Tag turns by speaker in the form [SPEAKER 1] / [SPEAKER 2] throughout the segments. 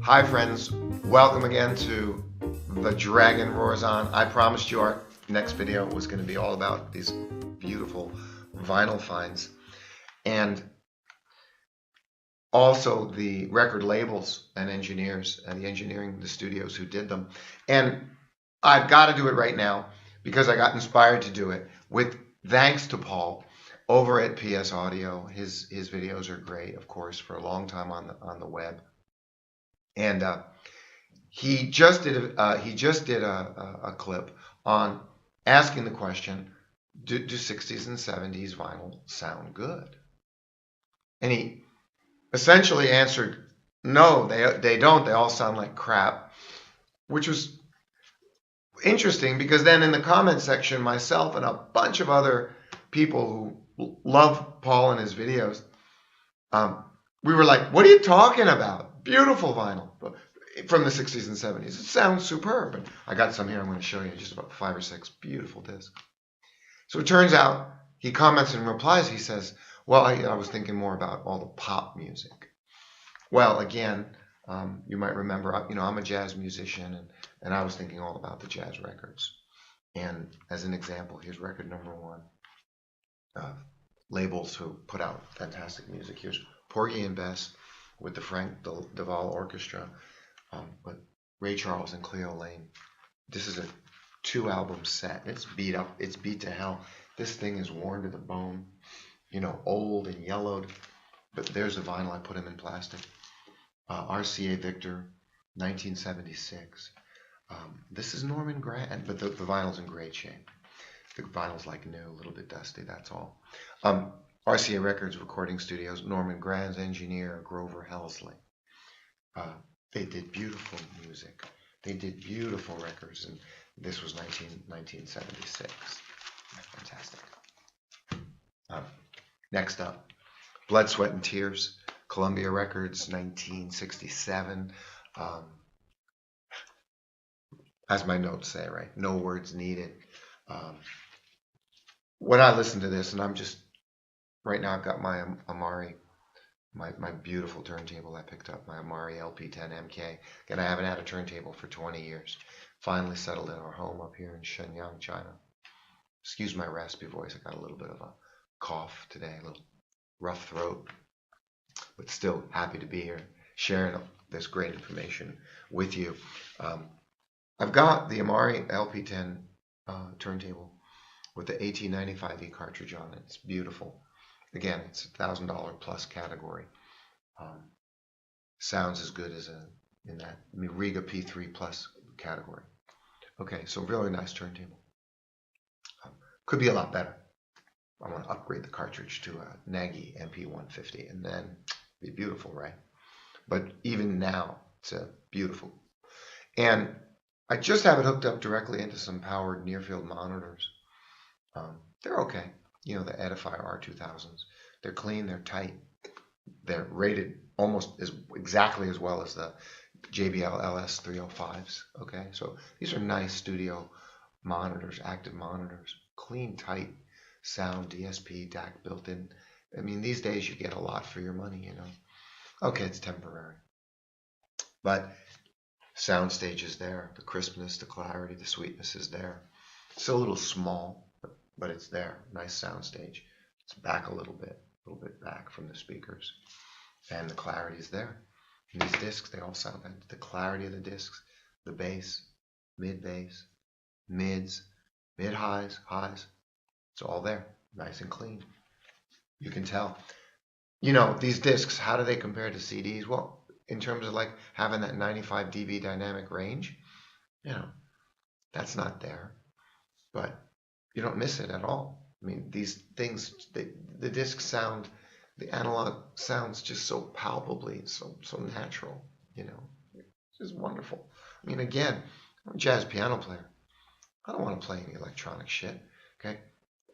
[SPEAKER 1] Hi friends, welcome again to The Dragon Roars On. I promised you our next video was going to be all about these beautiful vinyl finds and also the record labels and engineers and the studios who did them. And I've got to do it right now because I got inspired to do it with thanks to Paul over at PS Audio. His videos are great, of course, for a long time on the web. And he just did a clip on asking the question, do 60s and 70s vinyl sound good? And he essentially answered, no, they don't. They all sound like crap, which was interesting because then in the comment section, myself and a bunch of other people who love Paul and his videos, we were like, what are you talking about? Beautiful vinyl from the 60s and 70s. It sounds superb. And I got some here I'm going to show you, just about 5 or 6 beautiful discs. So it turns out, he comments and replies, he says, well, I was thinking more about all the pop music. Well, again, you might remember, I'm a jazz musician, and I was thinking all about the jazz records. And as an example, here's record number 1. Labels who put out fantastic music. Here's Porgy and Bess with the Frank DeVol Orchestra, with Ray Charles and Cleo Laine. This is a 2-album set. It's beat up. It's beat to hell. This thing is worn to the bone, old and yellowed. But there's the vinyl. I put them in plastic. RCA Victor, 1976. This is Norman Granz, but the vinyl's in great shape. The vinyl's like new, a little bit dusty, that's all. RCA Records Recording Studios, Norman Granz engineer, Grover Helsley. They did beautiful music. They did beautiful records, and this was 1976. Fantastic. Next up, Blood, Sweat, and Tears, Columbia Records, 1967. As my notes say, right? No words needed. When I listen to this, and I'm just, right now I've got my Amari, my beautiful turntable I picked up, my Amari LP10 MK. Again, I haven't had a turntable for 20 years. Finally settled in our home up here in Shenyang, China. Excuse my raspy voice, I got a little bit of a cough today, a little rough throat, but still happy to be here sharing this great information with you. I've got the Amari LP10 turntable with the AT95E cartridge on it. It's beautiful. Again, it's a $1,000 plus category. Sounds as good as in that Riga P3 plus category. Okay, so really nice turntable. Could be a lot better. I want to upgrade the cartridge to a Nagy MP150 and then be beautiful, right? But even now, it's a beautiful. And I just have it hooked up directly into some powered near-field monitors. They're okay. The Edifier R2000s. They're clean, they're tight. They're rated almost exactly as well as the JBL LS305s. Okay, so these are nice studio monitors, active monitors. Clean, tight sound, DSP, DAC built in. I mean, these days you get a lot for your money, Okay, it's temporary. But soundstage is there. The crispness, the clarity, the sweetness is there. It's a little small, but it's there. Nice soundstage. It's back a little bit back from the speakers. And the clarity is there. And these discs, they all sound good. The clarity of the discs, the bass, mid-bass, mids, mid-highs, highs. It's all there. Nice and clean. You can tell. These discs, how do they compare to CDs? Well, in terms of like having that 95 dB dynamic range, that's not there. But you don't miss it at all. I mean, these things, the discs sound, the analog sounds just so palpably, so natural, It's just wonderful. I mean, again, I'm a jazz piano player. I don't want to play any electronic shit, okay?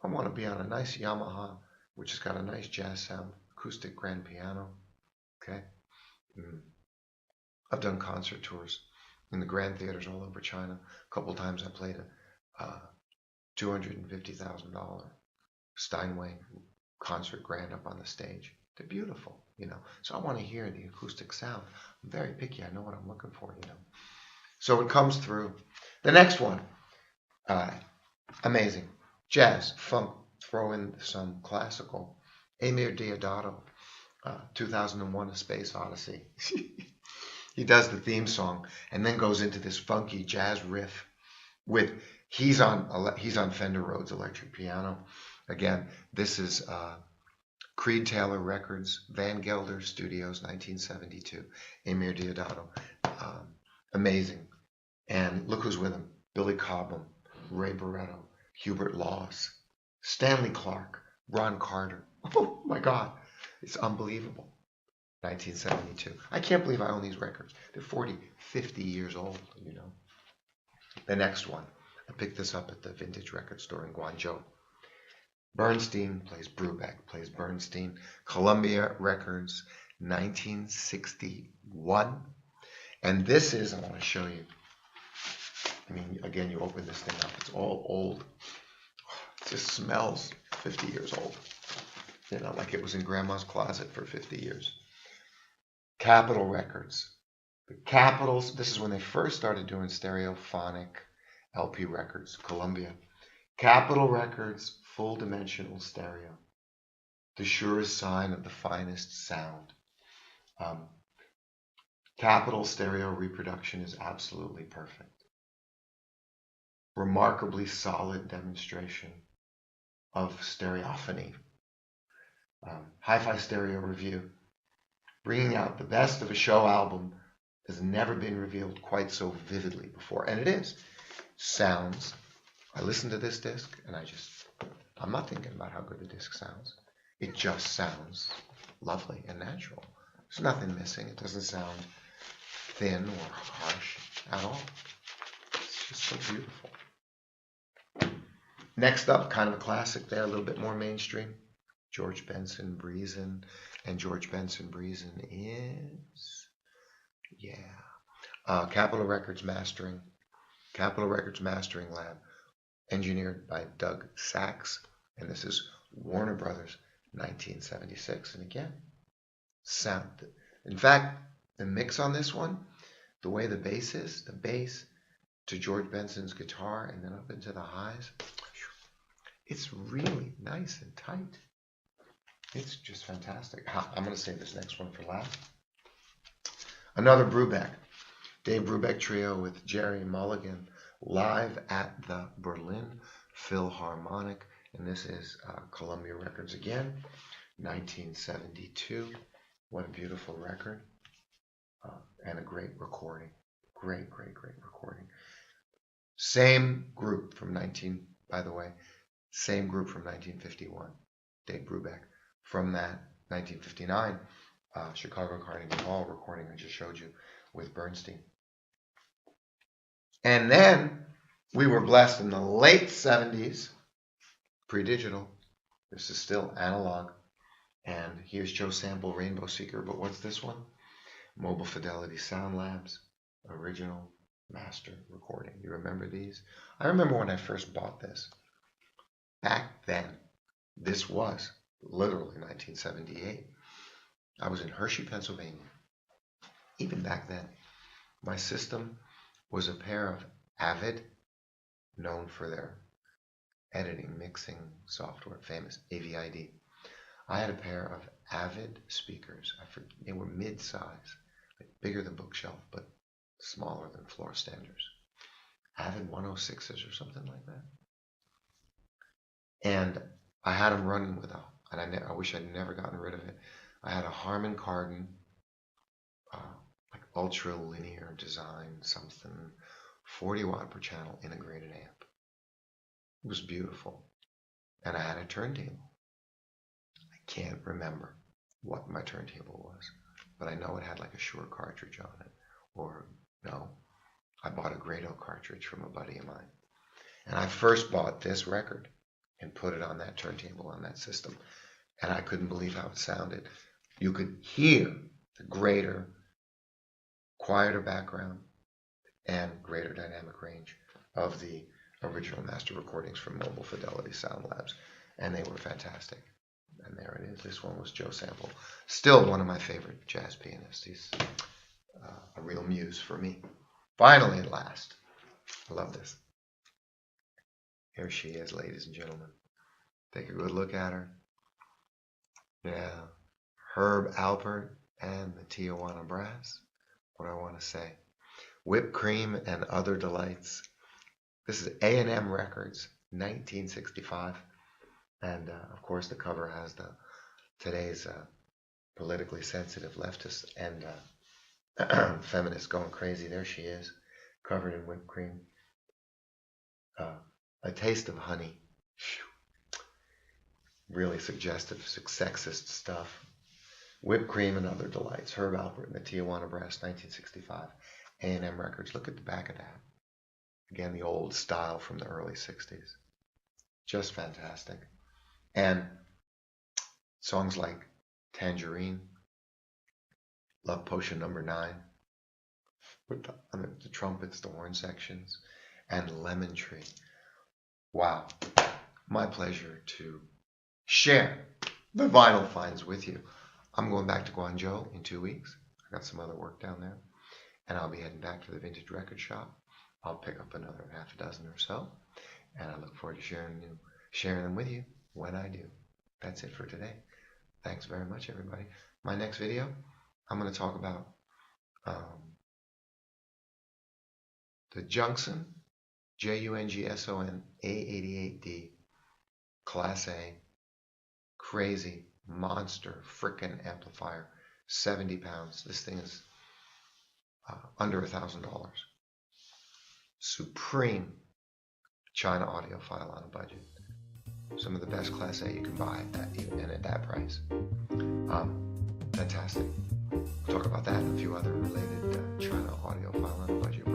[SPEAKER 1] I want to be on a nice Yamaha, which has got a nice jazz sound, acoustic grand piano, okay? I've done concert tours in the grand theaters all over China. A couple times I played a $250,000 Steinway concert grand up on the stage. They're beautiful, you know. So I want to hear the acoustic sound. I'm very picky. I know what I'm looking for, you know. So it comes through. The next one, amazing. Jazz, funk, throw in some classical. Emir Deodato, 2001 A Space Odyssey. He does the theme song and then goes into this funky jazz riff with, he's on Fender Rhodes electric piano. Again, this is Creed Taylor Records, Gelder Studios, 1972. Emir Deodato, amazing. And look who's with him: Billy Cobham, Ray Barretto, Hubert Laws, Stanley Clarke, Ron Carter. Oh my God, it's unbelievable. 1972. I can't believe I own these records. They're 40, 50 years old, you know. The next one, I picked this up at the vintage record store in Guangzhou. Bernstein plays Brubeck, plays Bernstein. Columbia Records, 1961. And this is, I want to show you. I mean, again, you open this thing up, it's all old. It just smells 50 years old. You know, like it was in grandma's closet for 50 years. Capitol Records. The Capitals, this is when they first started doing stereophonic LP records, Columbia. Capitol Records, full dimensional stereo. The surest sign of the finest sound. Capitol stereo reproduction is absolutely perfect. Remarkably solid demonstration of stereophony. Hi-Fi Stereo Review. Bringing out the best of a show album has never been revealed quite so vividly before. And it is. Sounds. I listen to this disc and I'm not thinking about how good the disc sounds. It just sounds lovely and natural. There's nothing missing. It doesn't sound thin or harsh at all. It's just so beautiful. Next up, kind of a classic there, a little bit more mainstream. George Benson Breezin'. And George Benson Breezin' is, Capitol Records Mastering. Capitol Records Mastering Lab. Engineered by Doug Sachs. And this is Warner Brothers, 1976. And again, sound. In fact, the mix on this one, the way the bass is, the bass to George Benson's guitar and then up into the highs, it's really nice and tight. It's just fantastic. I'm going to save this next one for last. Another Brubeck. Dave Brubeck Trio with Jerry Mulligan live at the Berlin Philharmonic. And this is Columbia Records again, 1972. What a beautiful record. And a great recording. Great recording. Same group from same group from 1951, Dave Brubeck. From that, 1959, Chicago Carnegie Hall recording I just showed you with Bernstein. And then we were blessed in the late 70s, pre-digital. This is still analog. And here's Joe Sample, Rainbow Seeker. But what's this one? Mobile Fidelity Sound Labs, original master recording. You remember these? I remember when I first bought this. Back then, this was literally 1978. I was in Hershey, Pennsylvania. Even back then, my system was a pair of Avid, known for their editing, mixing software, famous AVID. I had a pair of Avid speakers. They were mid-size, like bigger than bookshelf, but smaller than floor standers. Avid 106s or something like that. And I had them running with I wish I'd never gotten rid of it. I had a Harman Kardon, like ultra linear design, something, 40 watt per channel integrated amp. It was beautiful. And I had a turntable. I can't remember what my turntable was, but I know it had like a Shure cartridge on it. Or no, I bought a Grado cartridge from a buddy of mine. And I first bought this record and put it on that turntable, on that system. And I couldn't believe how it sounded. You could hear the greater, quieter background and greater dynamic range of the original master recordings from Mobile Fidelity Sound Labs. And they were fantastic. And there it is. This one was Joe Sample. Still one of my favorite jazz pianists. He's a real muse for me. Finally, at last. I love this. Here she is, ladies and gentlemen. Take a good look at her. Yeah. Herb Alpert and the Tijuana Brass. What do I want to say? Whipped Cream and Other Delights. This is A&M Records, 1965. And, of course, the cover has today's politically sensitive leftists and feminists going crazy. There she is, covered in whipped cream. A Taste of Honey. Really suggestive, sexist stuff. Whipped Cream and Other Delights. Herb Alpert and the Tijuana Brass, 1965. A&M Records. Look at the back of that. Again, the old style from the early 60s. Just fantastic. And songs like Tangerine, Love Potion Number 9, with the trumpets, the horn sections, and Lemon Tree. Wow. My pleasure to share the vinyl finds with you. I'm going back to Guangzhou in 2 weeks. I got some other work down there. And I'll be heading back to the vintage record shop. I'll pick up another half a dozen or so. And I look forward to sharing them with you when I do. That's it for today. Thanks very much, everybody. My next video, I'm going to talk about the Junction, Jungson A88D, Class A, crazy, monster, frickin' amplifier, 70 pounds. This thing is under $1,000. Supreme China audiophile on a budget. Some of the best Class A you can buy and at that price. Fantastic. We'll talk about that and a few other related China audiophile on a budget